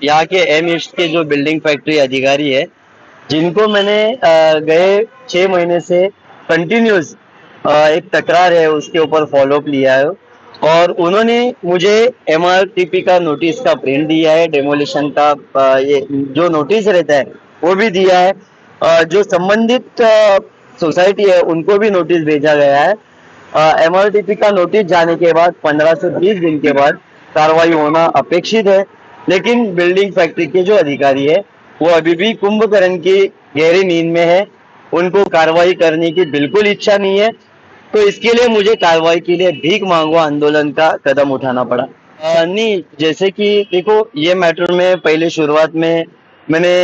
यहाँ के M east के जो बिल्डिंग फैक्ट्री अधिकारी है, जिनको मैंने गए 6 महीने से कंटिन्यूस एक तकरार है उसके ऊपर फॉलोअप लिया है, और उन्होंने मुझे एमआरटीपी का नोटिस का प्रिंट दिया है, डेमोलिशन का ये जो नोटिस रहता है वो भी दिया है। जो संबंधित सोसाइटी है उनको भी नोटिस भेजा गया है। एमआरटीपी का नोटिस जाने के बाद 15 से 20 दिन के बाद कार्रवाई होना अपेक्षित है, लेकिन बिल्डिंग फैक्ट्री के जो अधिकारी है वो अभी भी कुंभकर्ण की गहरी नींद में है। उनको कार्रवाई करने की बिल्कुल इच्छा नहीं है, तो इसके लिए मुझे कार्रवाई के लिए भीख मांगो आंदोलन का कदम उठाना पड़ा। नहीं, जैसे कि देखो, ये मैटर में पहले शुरुआत में मैंने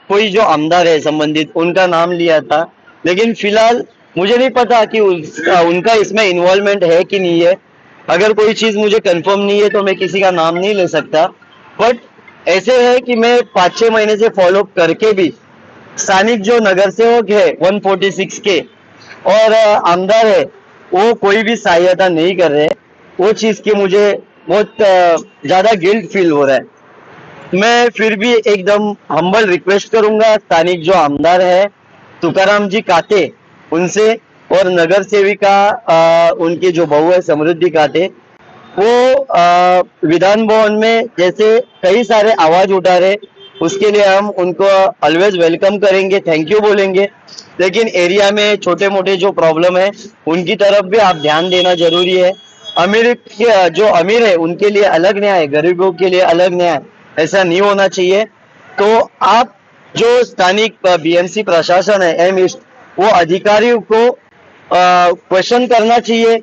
कोई जो आमदार है संबंधित उनका नाम लिया था, लेकिन फिलहाल मुझे नहीं पता कि उनका इसमें इन्वॉल्वमेंट है कि नहीं है। अगर कोई चीज मुझे कंफर्म नहीं है तो मैं किसी का नाम नहीं ले सकता। बट ऐसे है कि मैं 5-6 महीने से फॉलोअप करके भी स्थानिक जो नगर सेवक है 146 के और आमदार है वो कोई भी सहायता नहीं कर रहे। वो चीज की मुझे बहुत ज्यादा गिल्ट फील हो रहा है। मैं फिर भी एकदम हम्बल रिक्वेस्ट करूंगा स्थानिक जो आमदार है तुकाराम जी काते उनसे, और नगर सेविका उनकी जो बहू है समृद्धि काते, वो विधान भवन में जैसे कई सारे आवाज उठा रहे, उसके लिए हम उनको ऑलवेज वेलकम करेंगे, थैंक यू बोलेंगे। लेकिन एरिया में छोटे मोटे जो प्रॉब्लम है उनकी तरफ भी आप ध्यान देना जरूरी है। जो अमीर है उनके लिए अलग न्याय, गरीबों के लिए अलग न्याय, ऐसा नहीं होना चाहिए। तो आप जो स्थानिक बीएमसी प्रशासन है एम ईस्ट, वो अधिकारियों को क्वेश्चन करना चाहिए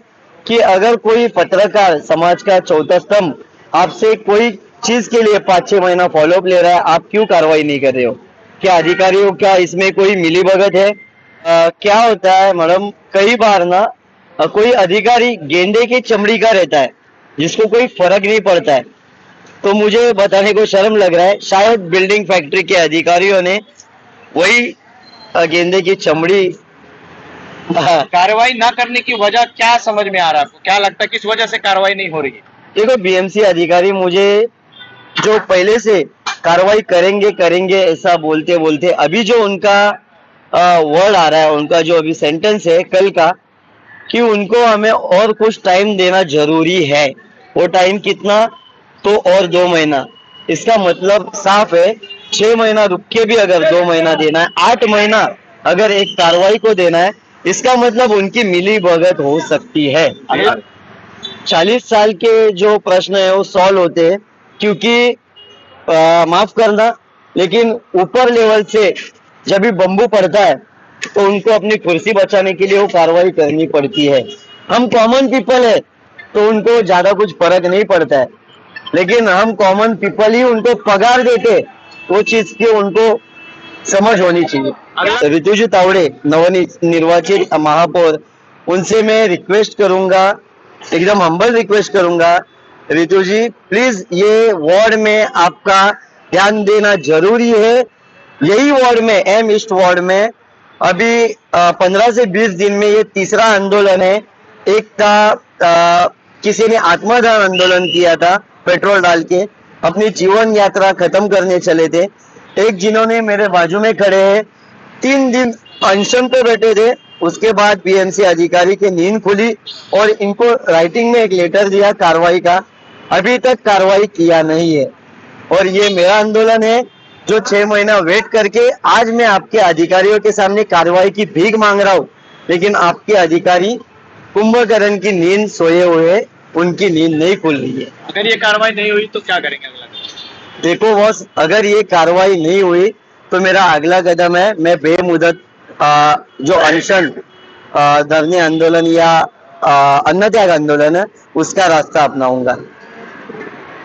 कि अगर कोई पत्रकार समाज का चौथा स्तंभ आपसे कोई चीज के लिए 5-6 महीना फॉलोअप ले रहा है, आप क्यों कार्रवाई नहीं कर रहे हो? क्या अधिकारियों, क्या इसमें कोई मिलीभगत है? क्या होता है मैडम, कई बार ना कोई अधिकारी गेंडे की चमड़ी का रहता है जिसको कोई फर्क नहीं पड़ता है। तो मुझे बताने को शर्म लग रहा है, शायद बिल्डिंग फैक्ट्री के अधिकारियों ने वही गेंदे की चमड़ी कार्रवाई ना करने की वजह क्या समझ में आ रहा है आपको? क्या लगता है किस वजह से कार्रवाई नहीं हो रही है? देखो, बीएमसी अधिकारी मुझे जो पहले से कार्रवाई करेंगे करेंगे ऐसा बोलते बोलते अभी जो उनका वर्ड आ रहा है, उनका जो अभी सेंटेंस है कल का, कि उनको हमें और कुछ टाइम देना जरूरी है। वो टाइम कितना? तो और 2 महीना। इसका मतलब साफ है, 6 महीना रुक के भी अगर 2 महीना देना है, 8 महीना अगर एक कार्रवाई को देना है, इसका मतलब उनकी मिली भगत हो सकती है। 40 साल के जो प्रश्न है वो सॉल्व होते हैं, क्योंकि माफ करना, लेकिन ऊपर लेवल से जब भी बम्बू पड़ता है तो उनको अपनी कुर्सी बचाने के लिए वो कार्रवाई करनी पड़ती है। हम कॉमन पीपल है तो उनको ज्यादा कुछ फर्क नहीं पड़ता है, लेकिन हम कॉमन पीपल ही उनको पगार देते, वो चीज की उनको समझ होनी चाहिए। ऋतुजी तावड़े नवनिर्वाचित महापौर, उनसे मैं रिक्वेस्ट करूंगा, एकदम हम्बल रिक्वेस्ट करूंगा, ऋतु जी प्लीज ये वार्ड में आपका ध्यान देना जरूरी है। यही वार्ड में, एम ईस्ट वार्ड में अभी 15 से 20 दिन में ये तीसरा आंदोलन है। एक था किसी ने आत्मादान आंदोलन किया था, पेट्रोल डाल के अपनी जीवन यात्रा खत्म करने चले थे। एक जिन्होंने मेरे बाजू में खड़े हैं 3 दिन अनशन पे बैठे थे, उसके बाद बीएमसी अधिकारी की नींद खुली और इनको राइटिंग में एक लेटर दिया कार्रवाई का, अभी तक कार्रवाई किया नहीं है। और ये मेरा आंदोलन है जो 6 महीना वेट करके आज मैं आपके अधिकारियों के सामने कार्रवाई की भीख मांग रहा हूँ, लेकिन आपके अधिकारी कुंभकर्ण की नींद सोए हुए, उनकी नींद नहीं खुल रही है। अगर ये कार्रवाई नहीं हुई तो क्या करेंगे अगला? देखो बॉस, अगर ये कार्रवाई नहीं हुई तो मेरा अगला कदम है, मैं बेमुदत जो अनशन, धरने आंदोलन या अन्न त्याग आंदोलन है उसका रास्ता अपनाऊंगा।